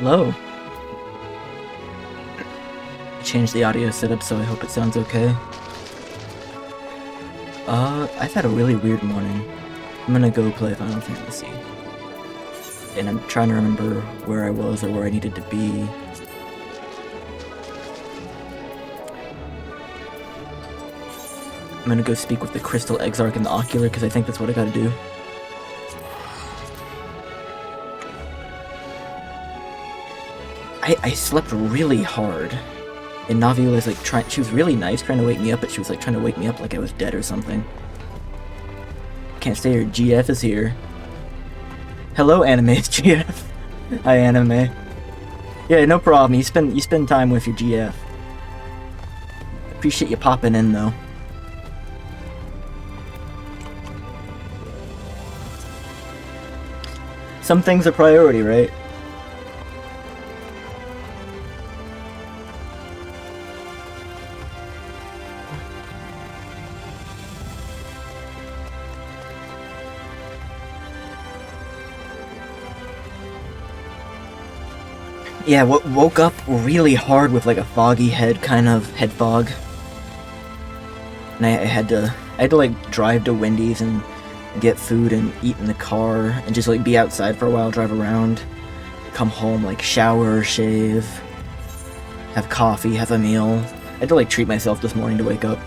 Hello. I changed the audio setup, so I hope it sounds okay. I've had a really weird morning. I'm gonna go play Final Fantasy. And I'm trying to remember where I was or where I needed to be. I'm gonna go speak with the Crystal Exarch and the Ocular, because I think that's what I gotta do. I slept really hard. And Navi was like she was really nice trying to wake me up, but she was like trying to wake me up like I was dead or something. Can't stay here, GF is here. Hello, Anime's GF. Hi, Anime. Yeah, no problem, you spend time with your GF. Appreciate you popping in, though. Some things are priority, right? Yeah, woke up really hard with like a foggy head, kind of head fog. And I had to like drive to Wendy's and get food and eat in the car and just like be outside for a while, drive around, come home, like shower, shave, have coffee, have a meal. I had to like treat myself this morning to wake up.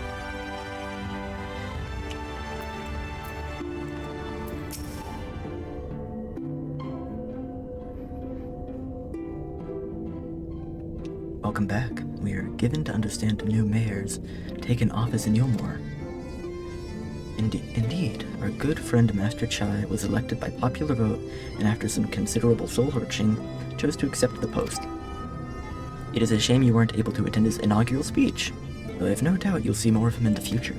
Welcome back. We are given to understand new mayors taken office in Yulmore. Indeed, our good friend Master Chai was elected by popular vote, and after some considerable soul-searching, chose to accept the post. It is a shame you weren't able to attend his inaugural speech, though I have no doubt you'll see more of him in the future.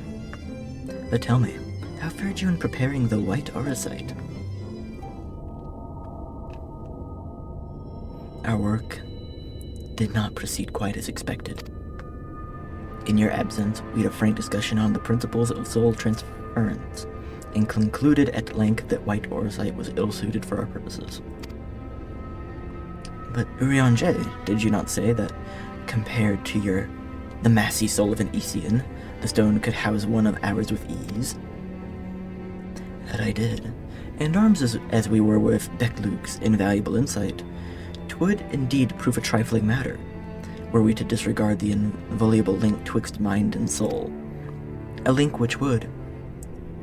But tell me, how fared you in preparing the White Aura site? Our work did not proceed quite as expected. In your absence, we had a frank discussion on the principles of soul transference, and concluded at length that White Auracite was ill-suited for our purposes. But Urianger, did you not say that, compared to the massy soul of an Isian, the stone could house one of ours with ease? That I did, and armed as we were with Beklug's invaluable insight, 'twould indeed prove a trifling matter, were we to disregard the inviolable link twixt mind and soul. A link which would,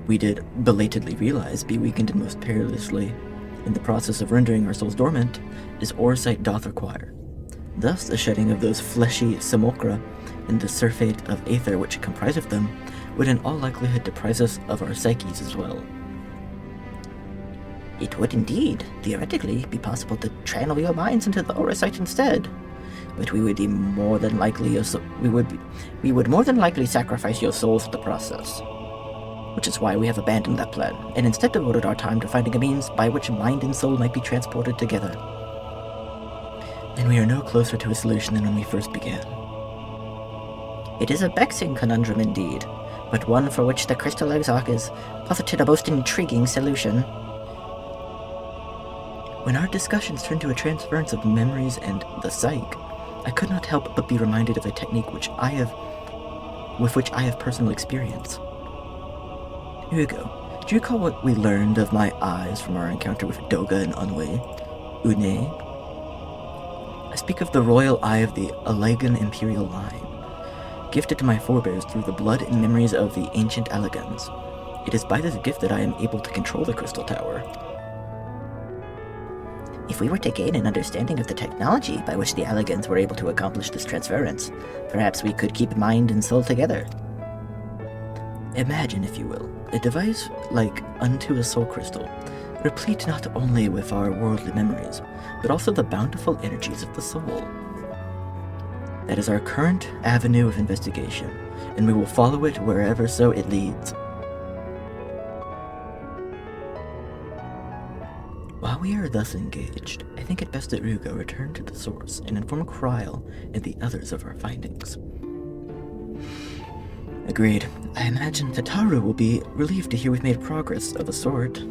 we did belatedly realize, be weakened and most perilously in the process of rendering our souls dormant, as Auracite doth require. Thus the shedding of those fleshy simulacra and the surfeit of aether which compriseth them would in all likelihood deprive us of our psyches as well. It would indeed, theoretically, be possible to channel your minds into the Auracite instead, but we would more than likely sacrifice your souls to the process. Which is why we have abandoned that plan, and instead devoted our time to finding a means by which mind and soul might be transported together. And we are no closer to a solution than when we first began. It is a vexing conundrum indeed, but one for which the Crystal Exarch is posited a most intriguing solution. When our discussions turned to a transference of memories and the psyche, I could not help but be reminded of a technique with which I have personal experience. Hugo, do you recall what we learned of my eyes from our encounter with Doga and Une? I speak of the royal eye of the Allegan imperial line, gifted to my forebears through the blood and memories of the ancient Allegans. It is by this gift that I am able to control the Crystal Tower. If we were to gain an understanding of the technology by which the Allegans were able to accomplish this transference, perhaps we could keep mind and soul together. Imagine, if you will, a device like unto a soul crystal, replete not only with our worldly memories, but also the bountiful energies of the soul. That is our current avenue of investigation, and we will follow it wherever so it leads. While we are thus engaged, I think it best that Ryuga return to the source and inform Kryl and the others of our findings. Agreed. I imagine Tataru will be relieved to hear we've made progress of a sort.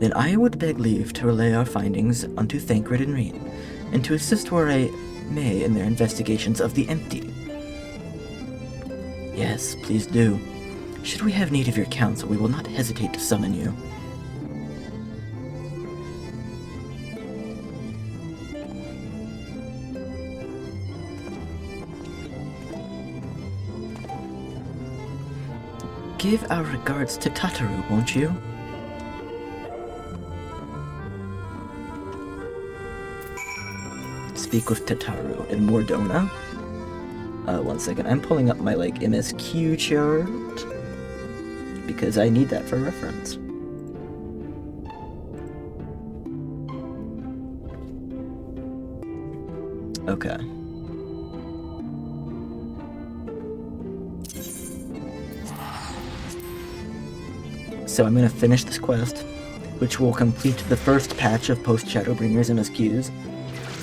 Then I would beg leave to relay our findings unto Thancred and Reen, and to assist where I may in their investigations of the empty. Yes, please do. Should we have need of your counsel, we will not hesitate to summon you. Give our regards to Tataru, won't you? Speak with Tataru in Mordona. One second, I'm pulling up my, MSQ chart, because I need that for reference. Okay. So I'm going to finish this quest, which will complete the first patch of post-Shadowbringers MSQs,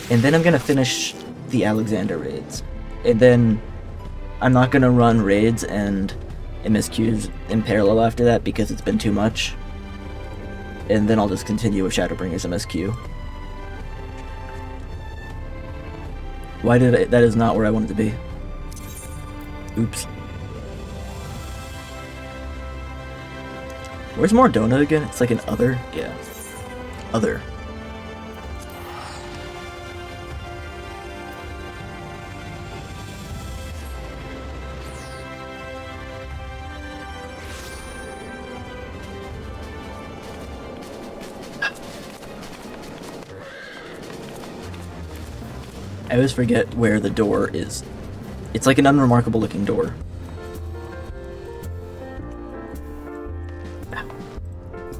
and then I'm going to finish the Alexander raids. And then I'm not going to run raids and MSQs in parallel after that because it's been too much. And then I'll just continue with Shadowbringers MSQ. Why did I... That is not where I wanted to be. Oops. Where's Mordona again? It's like an other? Yeah. Other. I always forget where the door is. It's like an unremarkable looking door.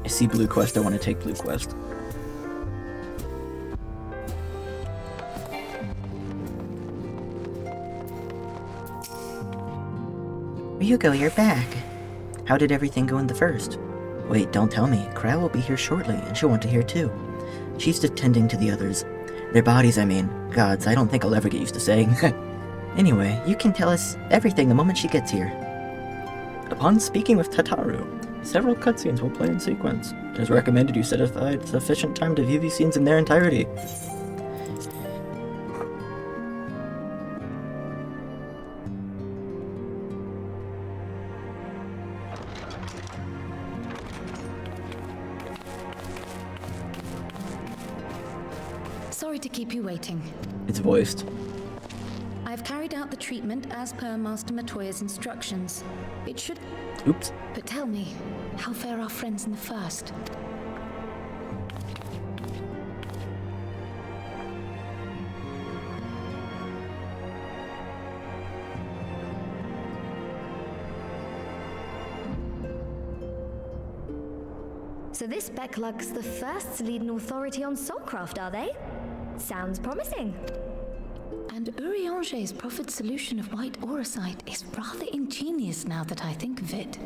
I see Blue Quest, I want to take Blue Quest. Ryuko, you're back. How did everything go in the first? Wait, don't tell me. Crow will be here shortly, and she'll want to hear too. She's attending to the others. Their bodies, I mean. Gods, I don't think I'll ever get used to saying. Anyway, you can tell us everything the moment she gets here. Upon speaking with Tataru, several cutscenes will play in sequence. It is recommended you set aside sufficient time to view these scenes in their entirety. Sorry to keep you waiting. It's voiced. I've carried out the treatment as per Master Matoya's instructions. It should... Oops. But tell me, how fare our friends in the first? So this Becklug's the first to lead an authority on soulcraft, are they? Sounds promising. And Urianger's proffered solution of white auracite is rather ingenious now that I think of it.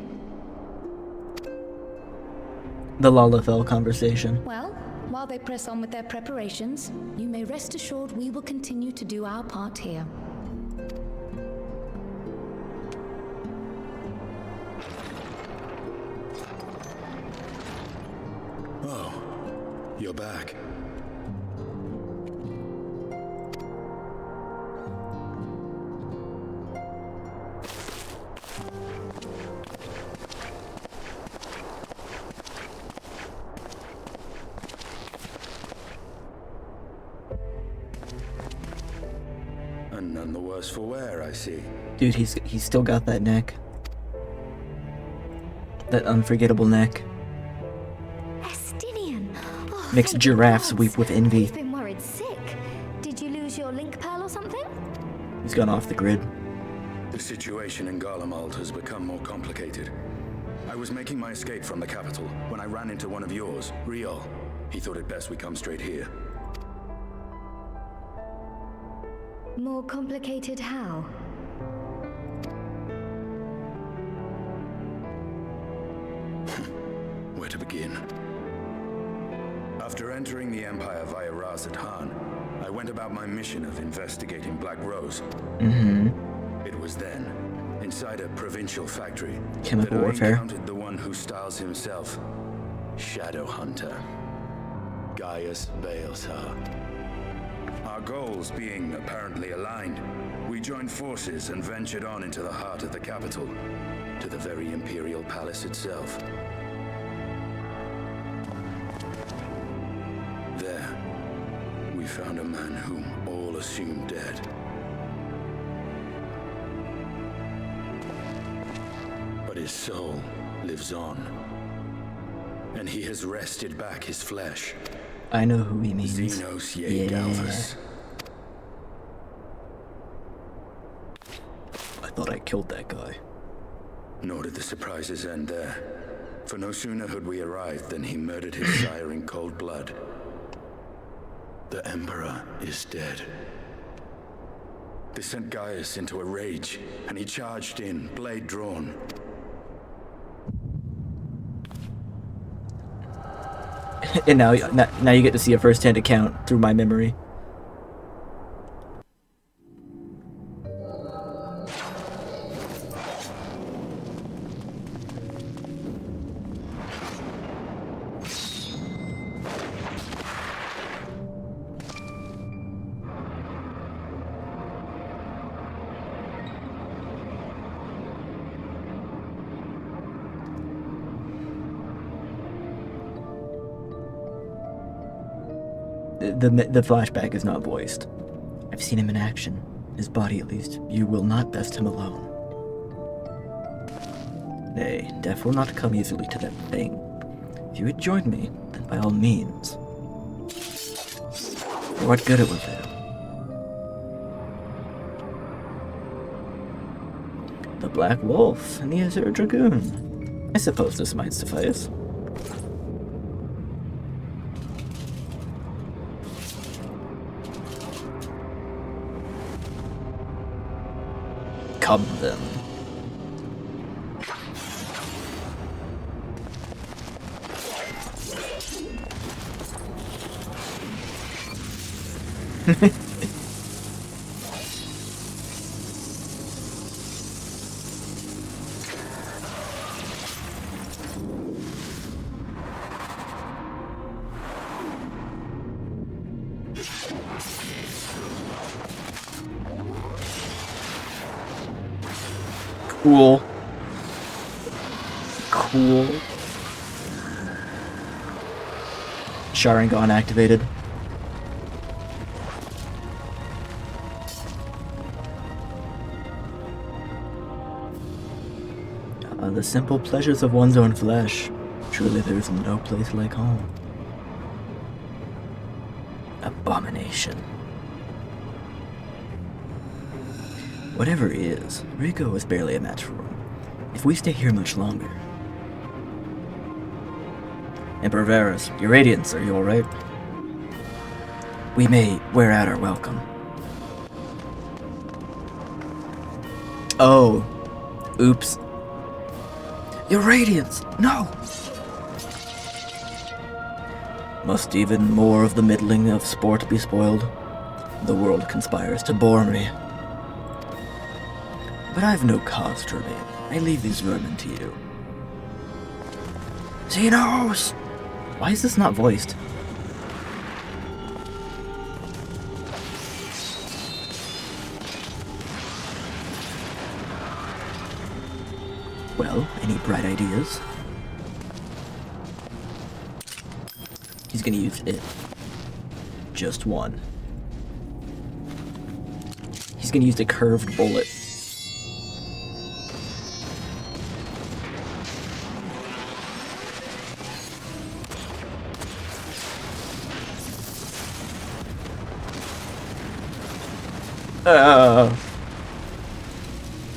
The Lalafell conversation. Well, while they press on with their preparations, you may rest assured we will continue to do our part here. Oh, you're back. And none the worse for wear, I see. Dude, he's still got that neck. That unforgettable neck. Makes giraffes weep with envy. He's been worried sick. Did you lose your link pearl or something? He's gone off the grid. The situation in Garlemald has become more complicated. I was making my escape from the capital when I ran into one of yours, Riol. He thought it best we come straight here. More complicated how? Where to begin? After entering the Empire via Razat Han, I went about my mission of investigating Black Rose. It was then, inside a provincial factory, Chemical that I warfare. encountered the one who styles himself Shadow Hunter, Gaius Baelsar. Our goals being apparently aligned, we joined forces and ventured on into the heart of the capital, to the very Imperial Palace itself. There, we found a man whom all assumed dead. But his soul lives on, and he has wrested back his flesh. I know who he means. Xenos Galvus. I thought I killed that guy. Nor did the surprises end there. For no sooner had we arrived than he murdered his sire in cold blood. The Emperor is dead. This sent Gaius into a rage, and he charged in, blade drawn. And now you get to see a first-hand account through my memory. The flashback is not voiced. I've seen him in action. His body, at least. You will not best him alone. Nay, death will not come easily to that thing. If you would join me, then by all means. For what good it will do? The Black Wolf and the Azure Dragoon. I suppose this might suffice. Come then. Cool. Cool. Sharingan activated. The simple pleasures of one's own flesh. Truly there's no place like home. Abomination. Whatever he is, Rico is barely a match for him. If we stay here much longer... Emperor Varus, your Radiance, are you alright? We may wear out our welcome. Oh. Oops. Your Radiance! No! Must even more of the middling of sport be spoiled? The world conspires to bore me. But I've no cause to remain. I leave these vermin to you. Xenos! Why is this not voiced? Well, any bright ideas? He's gonna use it. Just one. He's gonna use a curved bullet.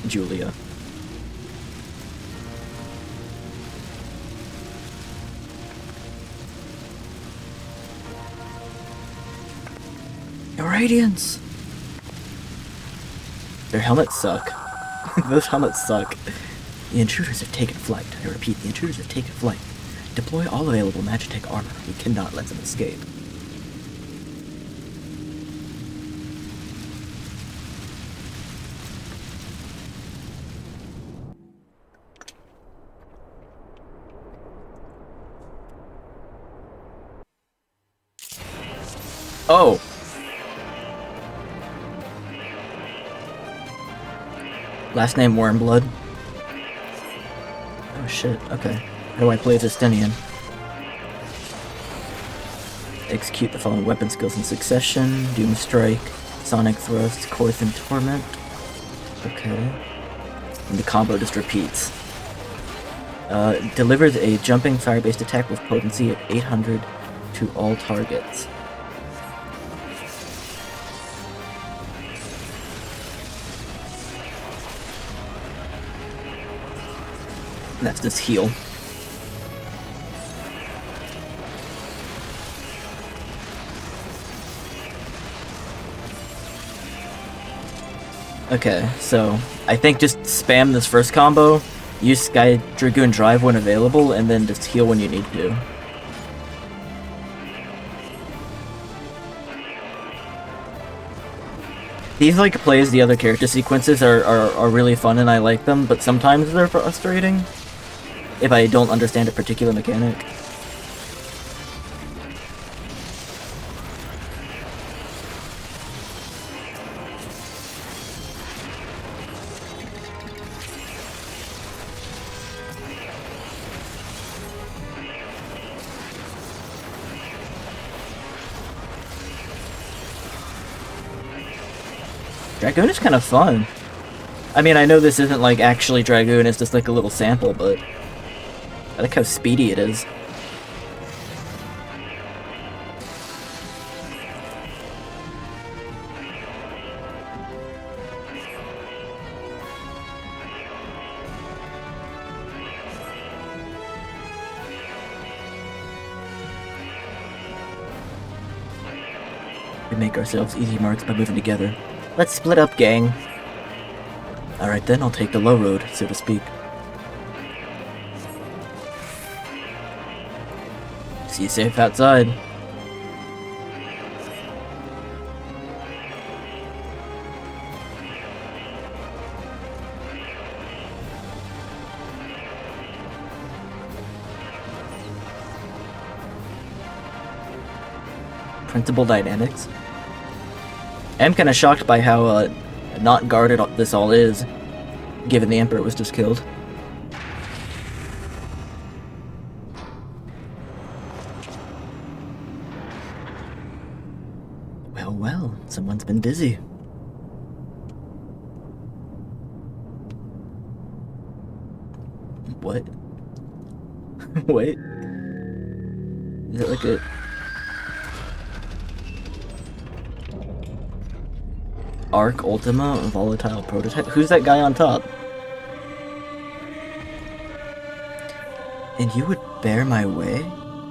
Julia. Your Radiance! Their helmets suck. Those helmets suck. The intruders have taken flight. I repeat, the intruders have taken flight. Deploy all available Magitech armor. We cannot let them escape. Oh! Last name Wormblood. Oh shit, okay. How do I play Justinian? Execute the following weapon skills in succession. Doom Strike, Sonic Thrust, Course and Torment. Okay. And the combo just repeats. Delivers a jumping fire-based attack with potency at 800 to all targets. And that's this heal. Okay, so I think just spam this first combo, use Sky Dragoon Drive when available, and then just heal when you need to. These like plays, the other character sequences are really fun and I like them, but sometimes they're frustrating if I don't understand a particular mechanic. Dragoon is kind of fun. I mean, I know this isn't like actually Dragoon, it's just like a little sample, but I like how speedy it is. We make ourselves easy marks by moving together. Let's split up, gang. Alright then, I'll take the low road, so to speak. See you safe outside. Principal dynamics. I'm kind of shocked by how not guarded this all is, given the Emperor was just killed. Well, well, someone's been busy. What? Wait. Is it like a... Arc Ultima Volatile Prototype? Who's that guy on top? And you would bear my way?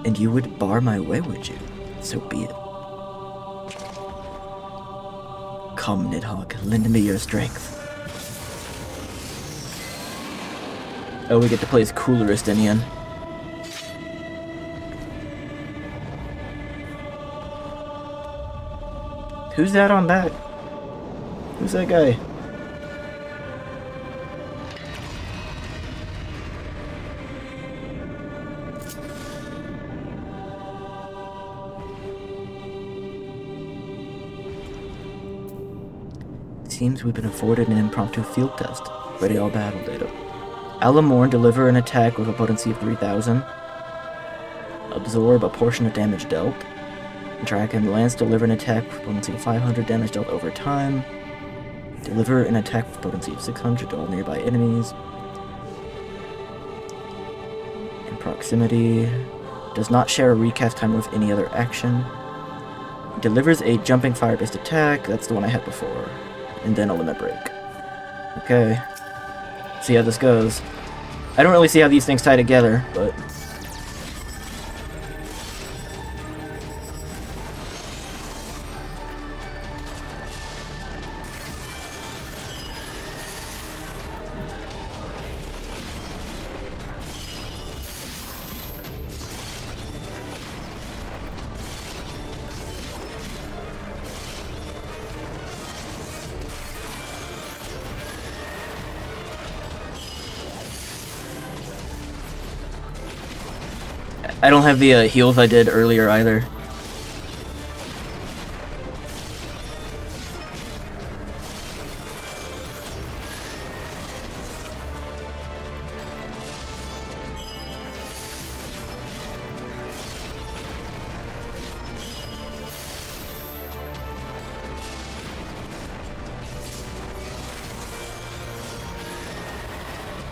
And you would bar my way, would you? So be it. Come, Nidhogg, lend me your strength. Oh, we get to play as cooler Justinian. Who's that on back? Who's that guy? Seems we've been afforded an impromptu field test. Ready all battle data. Alamorn, deliver an attack with a potency of 3000. Absorb a portion of damage dealt. Dragon Lance, deliver an attack with potency of 500 damage dealt over time. Deliver an attack with potency of 600 to all nearby enemies. In proximity. Does not share a recast timer with any other action. Delivers a jumping fire-based attack. That's the one I had before. And then a limit break. Okay. See how this goes. I don't really see how these things tie together, but... I don't have the heals I did earlier either.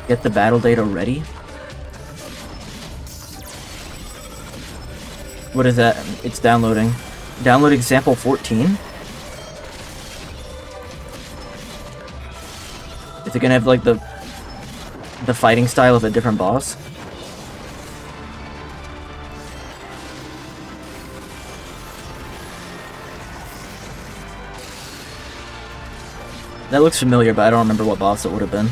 Get the battle data ready? What is that? It's downloading. Downloading sample 14? Is it gonna have like the fighting style of a different boss? That looks familiar, but I don't remember what boss it would have been.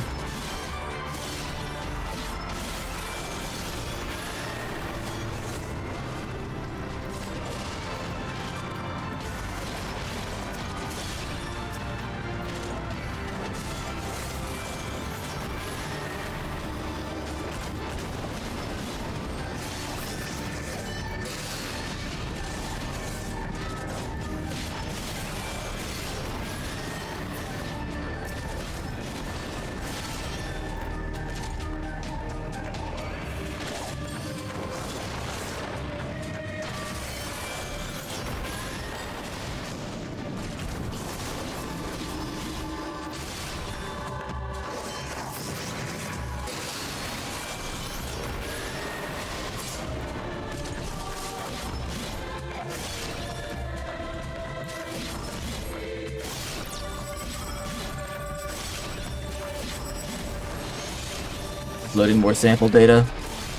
Loading more sample data.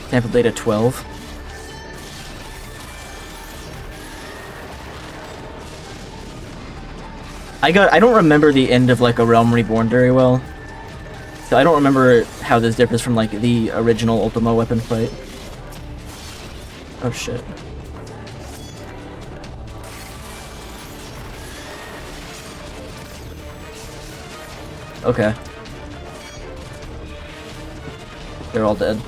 Sample data 12. I don't remember the end of like A Realm Reborn very well. So I don't remember how this differs from like the original Ultima weapon fight. Oh shit. Okay. They're all dead.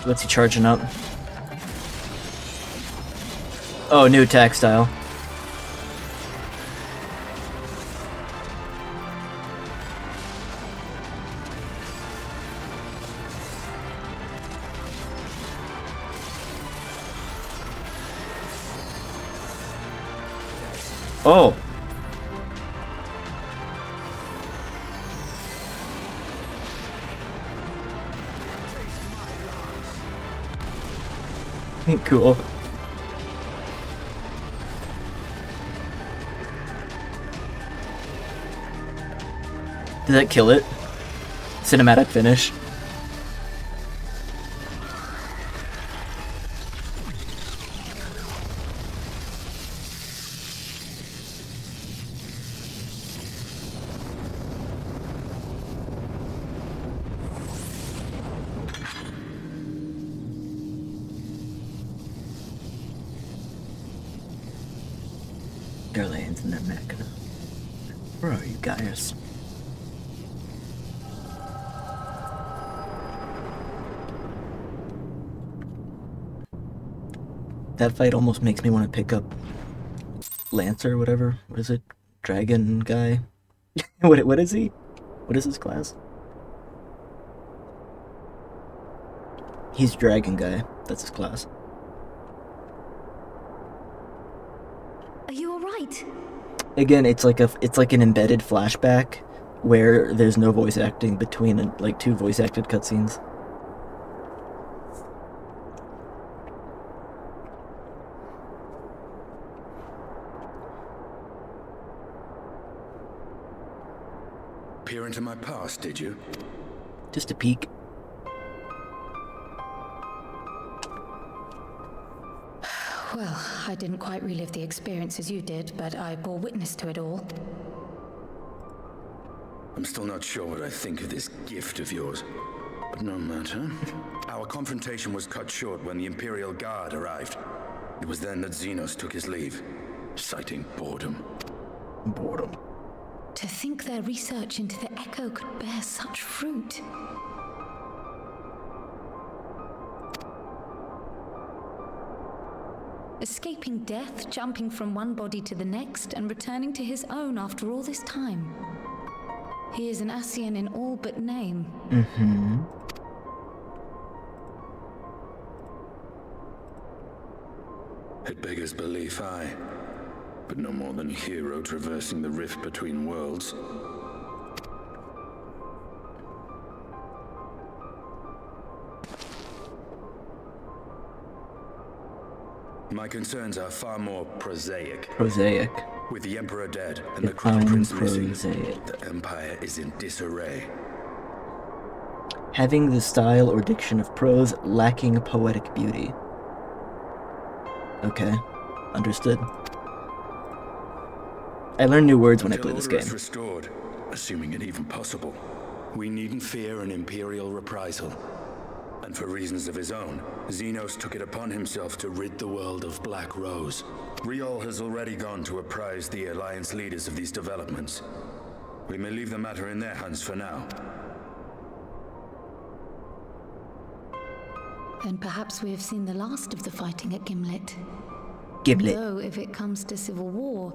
What's he charging up? Oh, new attack style. Oh! Cool. Did that kill it? Cinematic finish. Airlanes and their mechana. Where are you guys? That fight almost makes me want to pick up Lancer or whatever. What is it? Dragon guy? What is he? What is his class? He's Dragon guy. That's his class. Are you alright? Again, it's like an embedded flashback where there's no voice acting between like two voice acted cutscenes. Peer into my past, did you? Just a peek. Well, I didn't quite relive the experience as you did, but I bore witness to it all. I'm still not sure what I think of this gift of yours. But no matter. Our confrontation was cut short when the Imperial Guard arrived. It was then that Xenos took his leave, citing boredom. Boredom. To think their research into the Echo could bear such fruit. Escaping death, jumping from one body to the next, and returning to his own after all this time. He is an Ascian in all but name. Mm-hmm. It beggars belief, aye. But no more than a hero traversing the rift between worlds. My concerns are far more prosaic. Prosaic. With the Emperor dead and the Crown Prince missing, prosaic. the Empire is in disarray. Having the style or diction of prose lacking poetic beauty. Okay, understood. I learn new words when I play this game. Until order is restored, assuming it even possible, we needn't fear an Imperial reprisal. And for reasons of his own, Xenos took it upon himself to rid the world of Black Rose. Riol has already gone to apprise the Alliance leaders of these developments. We may leave the matter in their hands for now. Then perhaps we have seen the last of the fighting at Gimlet. Gimlet. Though, if it comes to civil war,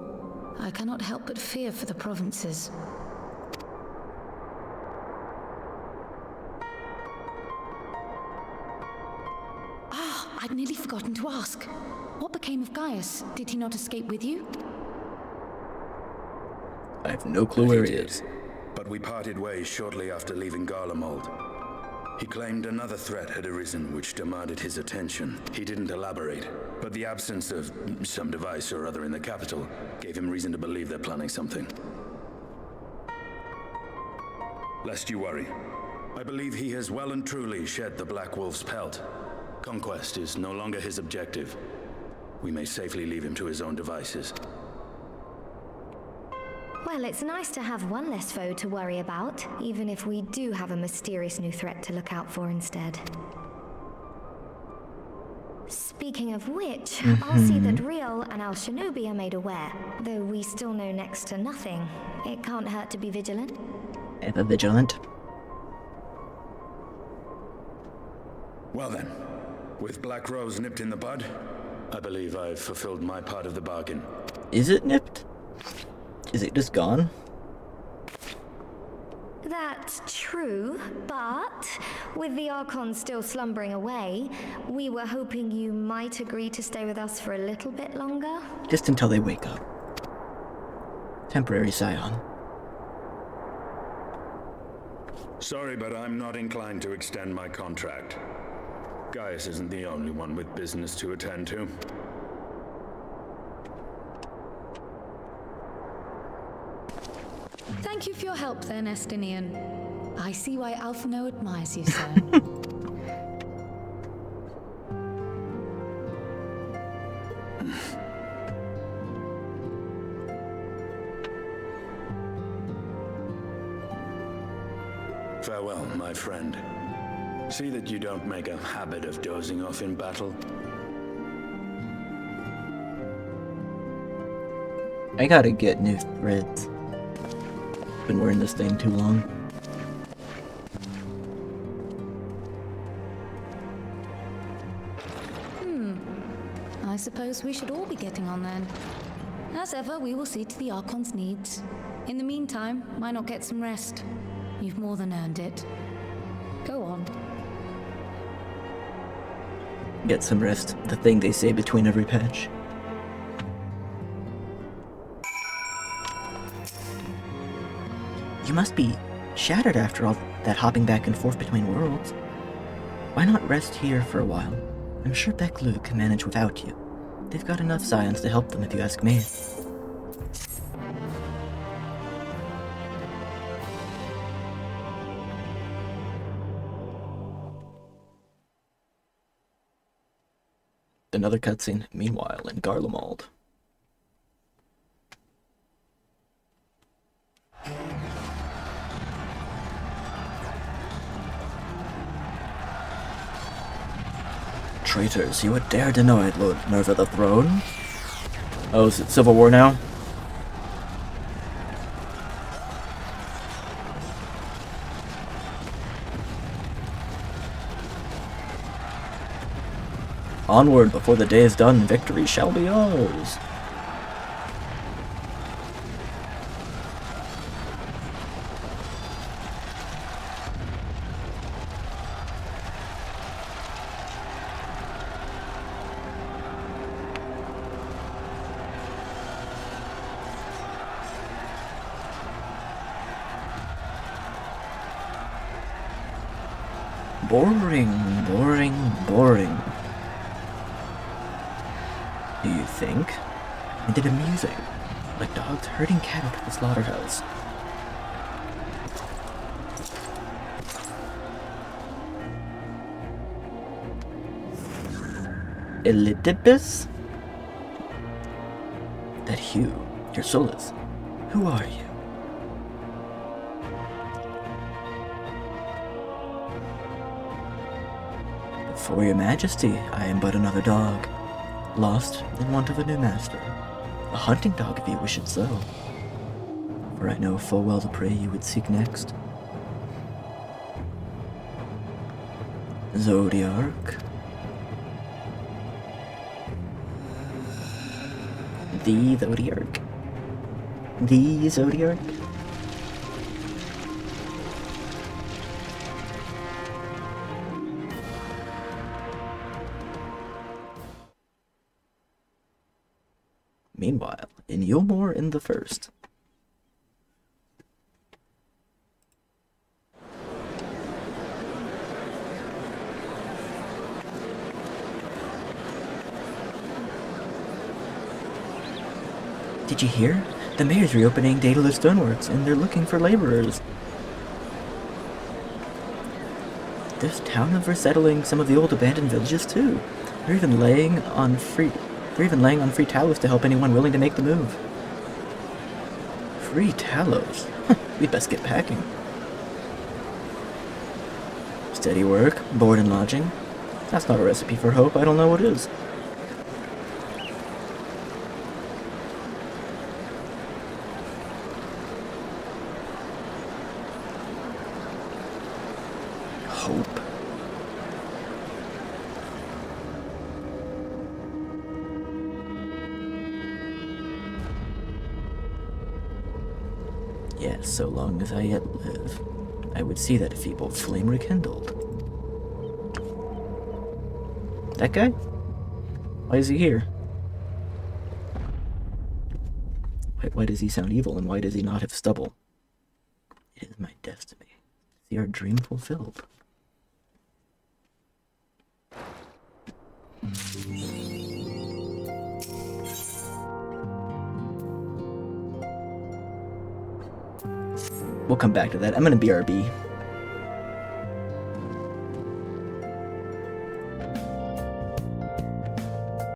I cannot help but fear for the provinces. I'd nearly forgotten to ask. What became of Gaius? Did he not escape with you? I have no clue where he is. But we parted ways shortly after leaving Garlemald. He claimed another threat had arisen which demanded his attention. He didn't elaborate, but the absence of some device or other in the capital gave him reason to believe they're planning something. Lest you worry, I believe he has well and truly shed the Black Wolf's pelt. Conquest is no longer his objective. We may safely leave him to his own devices. Well, it's nice to have one less foe to worry about, even if we do have a mysterious new threat to look out for instead. Speaking of which, I'll see that Riol and Al Shinobi are made aware. Though we still know next to nothing, it can't hurt to be vigilant. Ever vigilant. Well then, with Black Rose nipped in the bud, I believe I've fulfilled my part of the bargain. Is it nipped? Is it just gone? That's true, but with the Archon still slumbering away, we were hoping you might agree to stay with us for a little bit longer. Just until they wake up. Temporary scion. Sorry, but I'm not inclined to extend my contract. Gaius isn't the only one with business to attend to. Thank you for your help then, Estinian. I see why Alphino admires you, sir. Farewell, my friend. See that you don't make a habit of dozing off in battle. I gotta get new threads. Been wearing this thing too long. I suppose we should all be getting on then. As ever, we will see to the Archon's needs. In the meantime, why not get some rest? You've more than earned it. Go on. Get some rest. The thing they say between every patch. You must be shattered after all that hopping back and forth between worlds. Why not rest here for a while? I'm sure Becklu can manage without you. They've got enough science to help them if you ask me. Another cutscene, meanwhile, in Garlemald. Traitors, you would dare deny Lord Nerva the throne? Oh, is it Civil War now? Onward, before the day is done, victory shall be ours. Boring, boring, boring. Do you think? And it amusing, like dogs herding cattle to the slaughterhouse. Elidibus? That Hugh, your Solus, who are you? Before your majesty, I am but another dog, lost in want of a new master. A hunting dog if you wish it so. For I know full well the prey you would seek next. Zodiarch. The Zodiarch. The Zodiarch. Meanwhile, in Yulmore in the First. Did you hear? The mayor's reopening Daedalus Stoneworks, and they're looking for laborers. There's town of resettling some of the old abandoned villages too. They're even laying on free tallows to help anyone willing to make the move. Free tallows? We'd best get packing. Steady work, board and lodging. That's not a recipe for hope. I don't know what is. Hope. Yes, so long as I yet live, I would see that feeble flame rekindled. That guy? Why is he here? Why does he sound evil, and why does he not have stubble? It is my destiny to see our dream fulfilled. We'll come back to that. I'm gonna BRB.